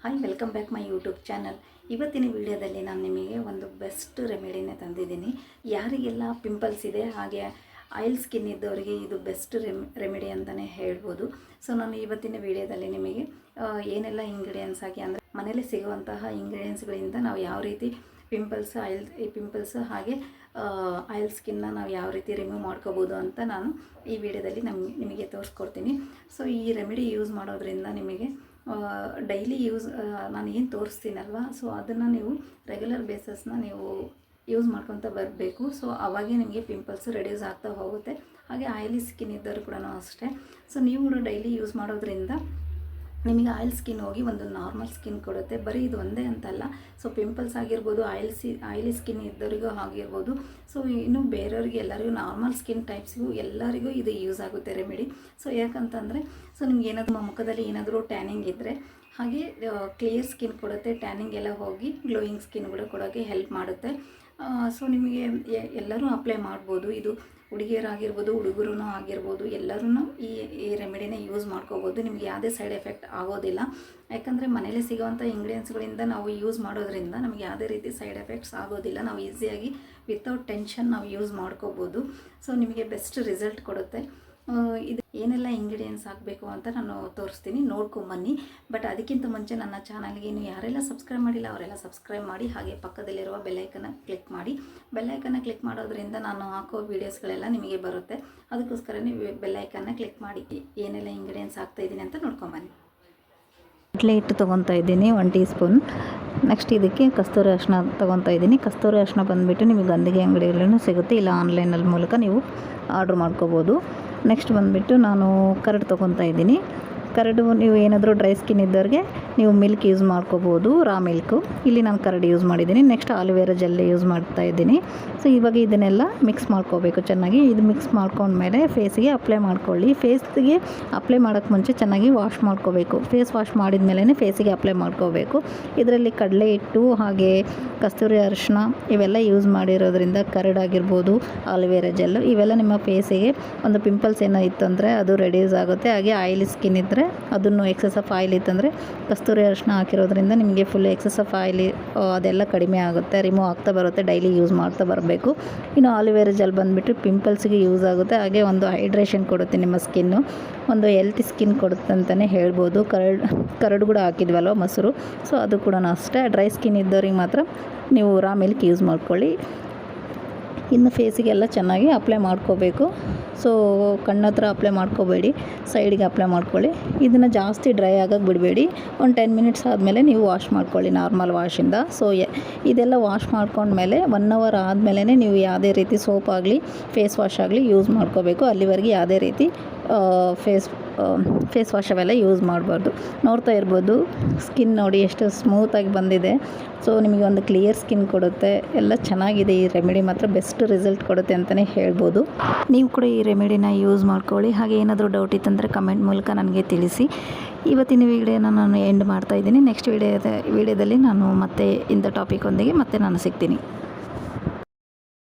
Hi welcome back my YouTube channel. ಇವತ್ತಿನ ವಿಡಿಯೋದಲ್ಲಿ ನಾನು ನಿಮಗೆ ಒಂದು ಬೆಸ್ಟ್ ರೆಮಿಡಿನ ತಂದಿದ್ದೀನಿ. ಯಾರಿಗೆಲ್ಲ ಪಿಂಪಲ್ಸ್ ಇದೆ ಹಾಗೆ ಆಯಿಲ್ ಸ್ಕಿನ್ ಇದ್ದವರಿಗೆ ಇದು ಬೆಸ್ಟ್ ರೆಮಿಡಿ ಅಂತಲೇ ಹೇಳ್ಬೋದು. ಸೊ ನಾನು ಇವತ್ತಿನ ವಿಡಿಯೋದಲ್ಲಿ ನಿಮಗೆ ಏನೆಲ್ಲ ಇಂಗ್ರೀಡಿಯೆಂಟ್ಸ್ ಹಾಕಿ ಅಂದರೆ ಮನೇಲಿ ಸಿಗುವಂತಹ ಇಂಗ್ರೀಡಿಯೆಂಟ್ಸ್ಗಳಿಂದ ನಾವು ಯಾವ ರೀತಿ ಪಿಂಪಲ್ಸ್ ಹಾಗೆ ಆಯಿಲ್ ಸ್ಕಿನ್ನ ನಾವು ಯಾವ ರೀತಿ ರಿಮೂವ್ ಮಾಡ್ಕೋಬೋದು ಅಂತ ನಾನು ಈ ವಿಡಿಯೋದಲ್ಲಿ ನಿಮಗೆ ತೋರಿಸ್ಕೊಡ್ತೀನಿ. ಸೊ ಈ ರೆಮಿಡಿ ಯೂಸ್ ಮಾಡೋದ್ರಿಂದ ನಿಮಗೆ ಡೈಲಿ ನಾನು ಏನು ತೋರಿಸ್ತೀನಲ್ವ, ಸೊ ಅದನ್ನು ನೀವು ರೆಗ್ಯುಲರ್ ಬೇಸಸ್ನ ನೀವು ಯೂಸ್ ಮಾಡ್ಕೊತ ಬರಬೇಕು. ಸೊ ಅವಾಗೇ ನಿಮಗೆ ಪಿಂಪಲ್ಸ್ ರೆಡ್ಯೂಸ್ ಆಗ್ತಾ ಹೋಗುತ್ತೆ. ಹಾಗೆ ಆಯಿಲಿ ಸ್ಕಿನ್ ಇದ್ದರೂ ಕೂಡ ಅಷ್ಟೇ. ಸೊ ನೀವು ಕೂಡ ಡೈಲಿ ಯೂಸ್ ಮಾಡೋದ್ರಿಂದ ನಿಮಗೆ ಆಯಿಲ್ ಸ್ಕಿನ್ ಹೋಗಿ ಒಂದು ನಾರ್ಮಲ್ ಸ್ಕಿನ್ ಕೊಡುತ್ತೆ. ಬರೀ ಇದು ಒಂದೇ ಅಂತಲ್ಲ, ಸೊ ಪಿಂಪಲ್ಸ್ ಆಗಿರ್ಬೋದು, ಆಯಿಲಿ ಸ್ಕಿನ್ ಇದ್ದವರಿಗೂ ಆಗಿರ್ಬೋದು. ಸೊ ಇನ್ನು ಬೇರೆಯವ್ರಿಗೆ ಎಲ್ಲರಿಗೂ ನಾರ್ಮಲ್ ಸ್ಕಿನ್ ಟೈಪ್ಸ್ಗೂ ಎಲ್ಲರಿಗೂ ಇದು ಯೂಸ್ ಆಗುತ್ತೆ ರೆಮಿಡಿ. ಸೊ ಯಾಕಂತಂದರೆ ಸೊ ನಿಮ್ಗೆ ಏನಾದರೂ ಮುಖದಲ್ಲಿ ಏನಾದರೂ ಟ್ಯಾನಿಂಗ್ ಇದ್ದರೆ ಹಾಗೆ ಕ್ಲಿಯರ್ ಸ್ಕಿನ್ ಕೊಡುತ್ತೆ. ಟ್ಯಾನಿಂಗ್ ಎಲ್ಲ ಹೋಗಿ ಗ್ಲೋಯಿಂಗ್ ಸ್ಕಿನ್ ಕೂಡ ಕೊಡೋಕ್ಕೆ ಹೆಲ್ಪ್ ಮಾಡುತ್ತೆ. ಸೊ ನಿಮಗೆ ಎಲ್ಲರೂ ಅಪ್ಲೈ ಮಾಡ್ಬೋದು. ಇದು ಹುಡುಗಿಯರಾಗಿರ್ಬೋದು, ಹುಡುಗರೂ ಆಗಿರ್ಬೋದು, ಎಲ್ಲರೂ ಈ ರೆಮಿಡಿನ ಯೂಸ್ ಮಾಡ್ಕೋಬೋದು. ನಿಮ್ಗೆ ಯಾವುದೇ ಸೈಡ್ ಎಫೆಕ್ಟ್ ಆಗೋದಿಲ್ಲ. ಯಾಕಂದರೆ ಮನೇಲಿ ಸಿಗೋವಂಥ ಇಂಗ್ರೀಡಿಯೆಂಟ್ಸ್ಗಳಿಂದ ನಾವು ಯೂಸ್ ಮಾಡೋದ್ರಿಂದ ನಮಗೆ ಯಾವುದೇ ರೀತಿ ಸೈಡ್ ಎಫೆಕ್ಟ್ಸ್ ಆಗೋದಿಲ್ಲ. ನಾವು ಈಸಿಯಾಗಿ ವಿತೌಟ್ ಟೆನ್ಷನ್ ನಾವು ಯೂಸ್ ಮಾಡ್ಕೋಬೋದು. ಸೊ ನಿಮಗೆ ಬೆಸ್ಟ್ ರಿಸಲ್ಟ್ ಕೊಡುತ್ತೆ. ಇದು ಏನೆಲ್ಲ ಇಂಗ್ರೀಡಿಯೆಂಟ್ಸ್ ಹಾಕಬೇಕು ಅಂತ ನಾನು ತೋರಿಸ್ತೀನಿ, ನೋಡ್ಕೊಂಬನ್ನಿ. ಬಟ್ ಅದಕ್ಕಿಂತ ಮುಂಚೆ ನನ್ನ ಚಾನಲ್ಗೆ ಇನ್ನು ಯಾರೆಲ್ಲ ಸಬ್ಸ್ಕ್ರೈಬ್ ಮಾಡಿಲ್ಲ ಅವರೆಲ್ಲ ಸಬ್ಸ್ಕ್ರೈಬ್ ಮಾಡಿ, ಹಾಗೆ ಪಕ್ಕದಲ್ಲಿರುವ ಬೆಲ್ಲೈಕನ್ನ ಕ್ಲಿಕ್ ಮಾಡಿ. ಬೆಲ್ಲೈಕನ್ನ ಕ್ಲಿಕ್ ಮಾಡೋದ್ರಿಂದ ನಾನು ಹಾಕೋ ವೀಡಿಯೋಸ್ಗಳೆಲ್ಲ ನಿಮಗೆ ಬರುತ್ತೆ. ಅದಕ್ಕೋಸ್ಕರ ನೀವು ಬೆಲ್ಲೈಕನ್ನ ಕ್ಲಿಕ್ ಮಾಡಿ. ಏನೆಲ್ಲ ಇಂಗ್ರೀಡಿಯೆಂಟ್ಸ್ ಹಾಕ್ತಾಯಿದ್ದೀನಿ ಅಂತ ನೋಡ್ಕೊಂಬನ್ನಿ. ಕಡಲೆ ಹಿಟ್ಟು ತೊಗೊತಾ ಇದ್ದೀನಿ 1 ಟೀ ಸ್ಪೂನ್. ನೆಕ್ಸ್ಟ್ ಇದಕ್ಕೆ ಕಸ್ತೂರಿ ಅರಿಶಿನ ತೊಗೊತಾ ಇದ್ದೀನಿ. ಕಸ್ತೂರಿ ಅರಿಶಿನ ಬಂದುಬಿಟ್ಟು ನಿಮಗೆ ಗಂಧಿಗೆ ಅಂಗಡಿಯಲ್ಲೂ ಸಿಗುತ್ತೆ, ಇಲ್ಲ ಆನ್ಲೈನಲ್ಲಿ ಮೂಲಕ ನೀವು ಆರ್ಡ್ರ್ ಮಾಡ್ಕೋಬೋದು. ನೆಕ್ಸ್ಟ್ ಬಂದುಬಿಟ್ಟು ನಾನು ಕರಡು ತೊಗೊತಾ ಇದ್ದೀನಿ. ಕರಡು ನೀವು ಏನಾದರೂ ಡ್ರೈ ಸ್ಕಿನ್ ಇದ್ದವ್ರಿಗೆ ನೀವು ಮಿಲ್ಕ್ ಯೂಸ್ ಮಾಡ್ಕೋಬೋದು, ರಾ ಮಿಲ್ಕು. ಇಲ್ಲಿ ನಾನು ಕರಡು ಯೂಸ್ ಮಾಡಿದ್ದೀನಿ. ನೆಕ್ಸ್ಟ್ ಆಲೋವೆರಾ ಜೆಲ್ ಯೂಸ್ ಮಾಡ್ತಾ ಇದ್ದೀನಿ. ಸೊ ಇವಾಗ ಇದನ್ನೆಲ್ಲ ಮಿಕ್ಸ್ ಮಾಡ್ಕೋಬೇಕು ಚೆನ್ನಾಗಿ. ಇದು ಮಿಕ್ಸ್ ಮಾಡ್ಕೊಂಡ್ಮೇಲೆ ಫೇಸಿಗೆ ಅಪ್ಲೈ ಮಾಡ್ಕೊಳ್ಳಿ. ಫೇಸ್ಗೆ ಅಪ್ಲೈ ಮಾಡೋಕ್ಕೆ ಮುಂಚೆ ಚೆನ್ನಾಗಿ ವಾಶ್ ಮಾಡ್ಕೋಬೇಕು. ಫೇಸ್ ವಾಶ್ ಮಾಡಿದ ಮೇಲೇ ಫೇಸಿಗೆ ಅಪ್ಲೈ ಮಾಡ್ಕೋಬೇಕು. ಇದರಲ್ಲಿ ಕಡಲೆ ಹಿಟ್ಟು ಹಾಗೆ ಕಸ್ತೂರಿ ಅರಿಶಿನ ಇವೆಲ್ಲ ಯೂಸ್ ಮಾಡಿರೋದ್ರಿಂದ ಕರಡಾಗಿರ್ಬೋದು, ಆಲೋವೆರಾ ಜೆಲ್ಲು ಇವೆಲ್ಲ ನಿಮ್ಮ ಫೇಸಿಗೆ ಒಂದು ಪಿಂಪಲ್ಸ್ ಏನೋ ಇತ್ತಂದರೆ ಅದು ರೆಡ್ಯೂಸ್ ಆಗುತ್ತೆ. ಹಾಗೆ ಆಯಿಲಿ ಸ್ಕಿನ್ ಇದ್ದರೆ ಅದನ್ನು ಎಕ್ಸೆಸ್ ಆಫ್ ಆಯಿಲ್ ಇತ್ತಂದರೆ ಕಸ್ತೂರಿ ಅರಿಶಿನ ಹಾಕಿರೋದ್ರಿಂದ ನಿಮಗೆ ಫುಲ್ ಎಕ್ಸೆಸ್ ಆಫ್ ಆಯಿಲಿ ಅದೆಲ್ಲ ಕಡಿಮೆ ಆಗುತ್ತೆ, ರಿಮೂವ್ ಆಗ್ತಾ ಬರುತ್ತೆ. ಡೈಲಿ ಯೂಸ್ ಮಾಡ್ತಾ ಬರಬೇಕು. ಇನ್ನು ಆಲೋವೆರಾ ಜೆಲ್ ಬಂದುಬಿಟ್ಟು ಪಿಂಪಲ್ಸ್ಗೆ ಯೂಸ್ ಆಗುತ್ತೆ. ಹಾಗೆ ಒಂದು ಹೈಡ್ರೇಷನ್ ಕೊಡುತ್ತೆ, ನಿಮ್ಮ ಸ್ಕಿನ್ನು ಒಂದು ಹೆಲ್ತಿ ಸ್ಕಿನ್ ಕೊಡುತ್ತೆ ಅಂತಲೇ ಹೇಳ್ಬೋದು. ಕರಡು ಕೂಡ ಹಾಕಿದ್ವಲ್ವ ಮೊಸರು, ಸೊ ಅದು ಕೂಡ ಅಷ್ಟೇ. ಡ್ರೈ ಸ್ಕಿನ್ ಇದ್ದವ್ರಿಗೆ ಮಾತ್ರ ನೀವು ರಾ ಮಿಲ್ಕ್ ಯೂಸ್ ಮಾಡ್ಕೊಳ್ಳಿ. ಇನ್ನು ಫೇಸಿಗೆಲ್ಲ ಚೆನ್ನಾಗಿ ಅಪ್ಲೈ ಮಾಡ್ಕೋಬೇಕು. ಸೊ ಕಣ್ಣತ್ರ ಅಪ್ಲೈ ಮಾಡ್ಕೋಬೇಡಿ, ಸೈಡಿಗೆ ಅಪ್ಲೈ ಮಾಡ್ಕೊಳ್ಳಿ. ಇದನ್ನು ಜಾಸ್ತಿ ಡ್ರೈ ಆಗೋಕ್ಕೆ ಬಿಡಬೇಡಿ. ಒಂದು 10 ಮಿನಿಟ್ಸ್ ಆದಮೇಲೆ ನೀವು ವಾಶ್ ಮಾಡ್ಕೊಳ್ಳಿ ನಾರ್ಮಲ್ ವಾಶಿಂದ. ಸೊ ಇದೆಲ್ಲ ವಾಶ್ ಮಾಡ್ಕೊಂಡ್ಮೇಲೆ 1 ಅವರ್ ಆದಮೇಲೆ ನೀವು ಯಾವುದೇ ರೀತಿ ಸೋಪ್ ಆಗಲಿ ಫೇಸ್ ವಾಶ್ ಆಗಲಿ ಯೂಸ್ ಮಾಡ್ಕೋಬೇಕು. ಅಲ್ಲಿವರೆಗೆ ಯಾವುದೇ ರೀತಿ ಫೇಸ್ ವಾಶ್ ಅವೆಲ್ಲ ಯೂಸ್ ಮಾಡಬಾರ್ದು. ನೋಡ್ತಾ ಇರ್ಬೋದು ಸ್ಕಿನ್ ನೋಡಿ ಎಷ್ಟು ಸ್ಮೂತಾಗಿ ಬಂದಿದೆ. ಸೊ ನಿಮಗೆ ಒಂದು ಕ್ಲಿಯರ್ ಸ್ಕಿನ್ ಕೊಡುತ್ತೆ. ಎಲ್ಲ ಚೆನ್ನಾಗಿದೆ. ಈ ರೆಮಿಡಿ ಮಾತ್ರ ಬೆಸ್ಟ್ ರಿಸಲ್ಟ್ ಕೊಡುತ್ತೆ ಅಂತಲೇ ಹೇಳ್ಬೋದು. ನೀವು ಕೂಡ ಈ ರೆಮಿಡಿನ ಯೂಸ್ ಮಾಡ್ಕೊಳ್ಳಿ. ಹಾಗೆ ಏನಾದರೂ ಡೌಟ್ ಇತ್ತಂದರೆ ಕಮೆಂಟ್ ಮೂಲಕ ನನಗೆ ತಿಳಿಸಿ. ಇವತ್ತಿನ ವಿಡಿಯೋನ ನಾನು ಎಂಡ್ ಮಾಡ್ತಾಯಿದ್ದೀನಿ. ನೆಕ್ಸ್ಟ್ ವಿಡಿಯೋದಲ್ಲಿ ನಾನು ಮತ್ತೆ ಇಂಥ ಟಾಪಿಕ್ ಒಂದಿಗೆ ಮತ್ತೆ ನಾನು ಸಿಗ್ತೀನಿ.